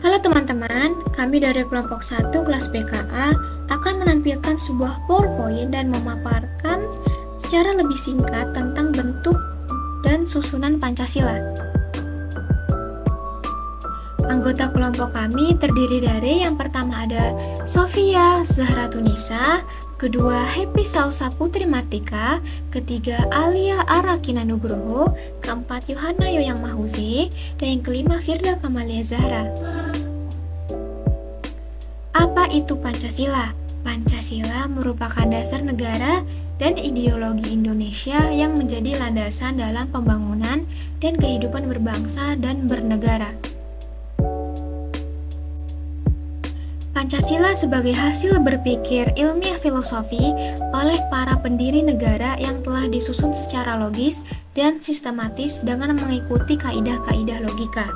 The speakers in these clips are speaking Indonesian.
Halo teman-teman, kami dari kelompok 1 kelas BKA akan menampilkan sebuah PowerPoint dan memaparkan secara lebih singkat tentang bentuk dan susunan Pancasila. Anggota kelompok kami terdiri dari yang pertama ada Sofia Zahratunisa, kedua Happy Salsa Putri Martika, ketiga Alia Arakina Nugroho, keempat Yohana Yoyang Mahuzi, dan yang kelima Firda Kamalia Zahra. Apa itu Pancasila? Pancasila merupakan dasar negara dan ideologi Indonesia yang menjadi landasan dalam pembangunan dan kehidupan berbangsa dan bernegara. Pancasila sebagai hasil berpikir ilmiah filosofi oleh para pendiri negara yang telah disusun secara logis dan sistematis dengan mengikuti kaidah-kaidah logika.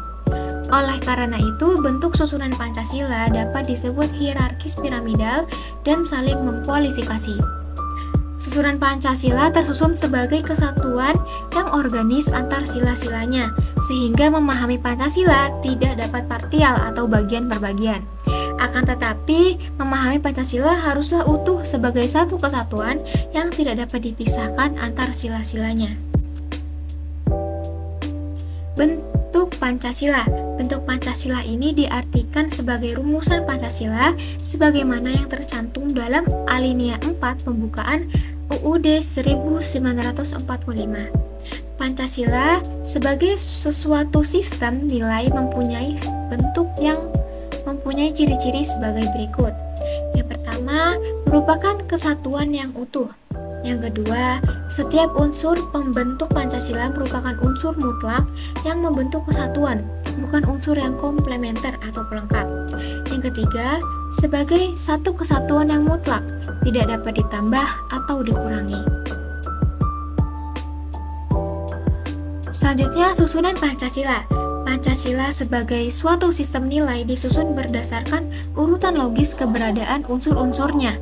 Oleh karena itu, bentuk susunan Pancasila dapat disebut hierarkis piramidal dan saling mengkualifikasi. Susunan Pancasila tersusun sebagai kesatuan yang organis antar sila-silanya, sehingga memahami Pancasila tidak dapat parsial atau bagian per bagian. Akan tetapi, memahami Pancasila haruslah utuh sebagai satu kesatuan yang tidak dapat dipisahkan antar sila-silanya. Bentuk Pancasila. Bentuk Pancasila ini diartikan sebagai rumusan Pancasila sebagaimana yang tercantum dalam alinea 4 pembukaan UUD 1945. Pancasila sebagai sesuatu sistem nilai mempunyai bentuk yang mempunyai ciri-ciri sebagai berikut. Yang pertama, merupakan kesatuan yang utuh. Yang kedua, setiap unsur pembentuk Pancasila merupakan unsur mutlak yang membentuk kesatuan, bukan unsur yang komplementer atau pelengkap. Yang ketiga, sebagai satu kesatuan yang mutlak, tidak dapat ditambah atau dikurangi. Selanjutnya, susunan Pancasila. Pancasila sebagai suatu sistem nilai disusun berdasarkan urutan logis keberadaan unsur-unsurnya,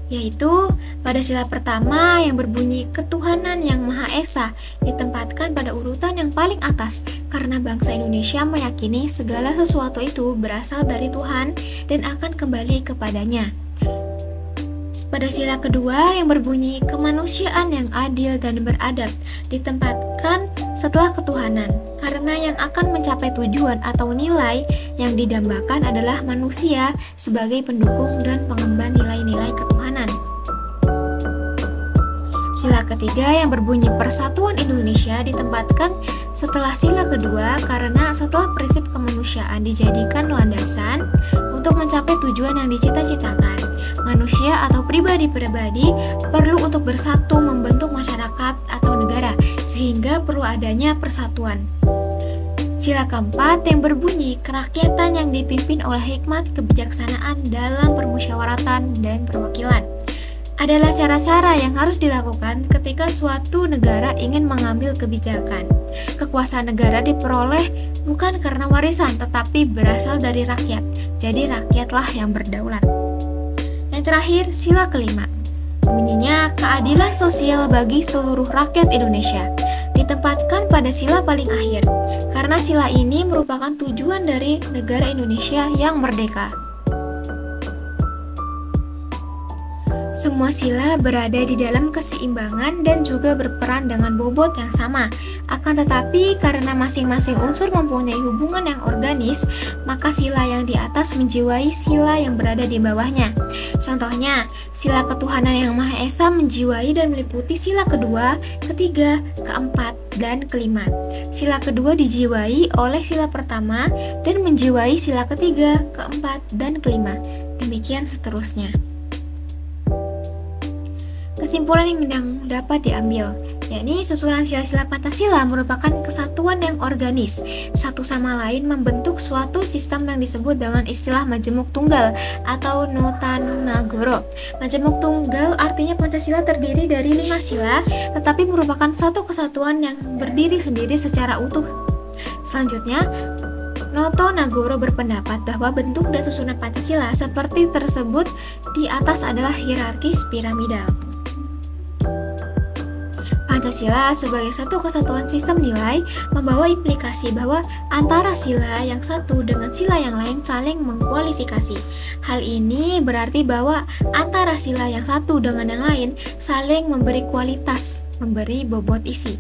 yaitu pada sila pertama yang berbunyi ketuhanan yang Maha Esa ditempatkan pada urutan yang paling atas karena bangsa Indonesia meyakini segala sesuatu itu berasal dari Tuhan dan akan kembali kepadanya. Pada sila kedua yang berbunyi kemanusiaan yang adil dan beradab ditempatkan setelah ketuhanan karena yang akan mencapai tujuan atau nilai yang didambakan adalah manusia sebagai pendukung dan pengemban nilai-nilai ketuhanan. Sila ketiga yang berbunyi persatuan Indonesia ditempatkan setelah sila kedua karena setelah prinsip kemanusiaan dijadikan landasan untuk mencapai tujuan yang dicita-citakan, manusia atau pribadi-pribadi perlu untuk bersatu membentuk masyarakat atau negara sehingga perlu adanya persatuan. Sila keempat yang berbunyi kerakyatan yang dipimpin oleh hikmat kebijaksanaan dalam permusyawaratan dan perwakilan adalah cara-cara yang harus dilakukan ketika suatu negara ingin mengambil kebijakan. Kekuasaan negara diperoleh bukan karena warisan tetapi berasal dari rakyat. Jadi rakyatlah yang berdaulat. Yang terakhir, sila kelima. Bunyinya keadilan sosial bagi seluruh rakyat Indonesia. Ditempatkan pada sila paling akhir. Karena sila ini merupakan tujuan dari negara Indonesia yang merdeka. Semua sila berada di dalam keseimbangan dan juga berperan dengan bobot yang sama. Akan tetapi karena masing-masing unsur mempunyai hubungan yang organis, maka sila yang di atas menjiwai sila yang berada di bawahnya. Contohnya, sila ketuhanan yang Maha Esa menjiwai dan meliputi sila kedua, ketiga, keempat, dan kelima. Sila kedua dijiwai oleh sila pertama dan menjiwai sila ketiga, keempat, dan kelima. Demikian seterusnya. Kesimpulan yang dapat diambil, yakni susunan sila-sila Pancasila merupakan kesatuan yang organis, satu sama lain membentuk suatu sistem yang disebut dengan istilah Majemuk Tunggal atau Notanagoro. Majemuk Tunggal artinya Pancasila terdiri dari 5 sila, tetapi merupakan satu kesatuan yang berdiri sendiri secara utuh. Selanjutnya, Notonagoro berpendapat bahwa bentuk dan susunan Pancasila seperti tersebut di atas adalah hierarkis piramidal. Pancasila sebagai satu kesatuan sistem nilai membawa implikasi bahwa antara sila yang satu dengan sila yang lain saling mengkualifikasi. Hal ini berarti bahwa antara sila yang satu dengan yang lain saling memberi kualitas, memberi bobot isi.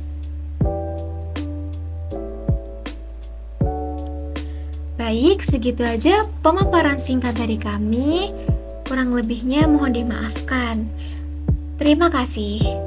Baik, segitu aja pemaparan singkat dari kami. Kurang lebihnya mohon dimaafkan. Terima kasih.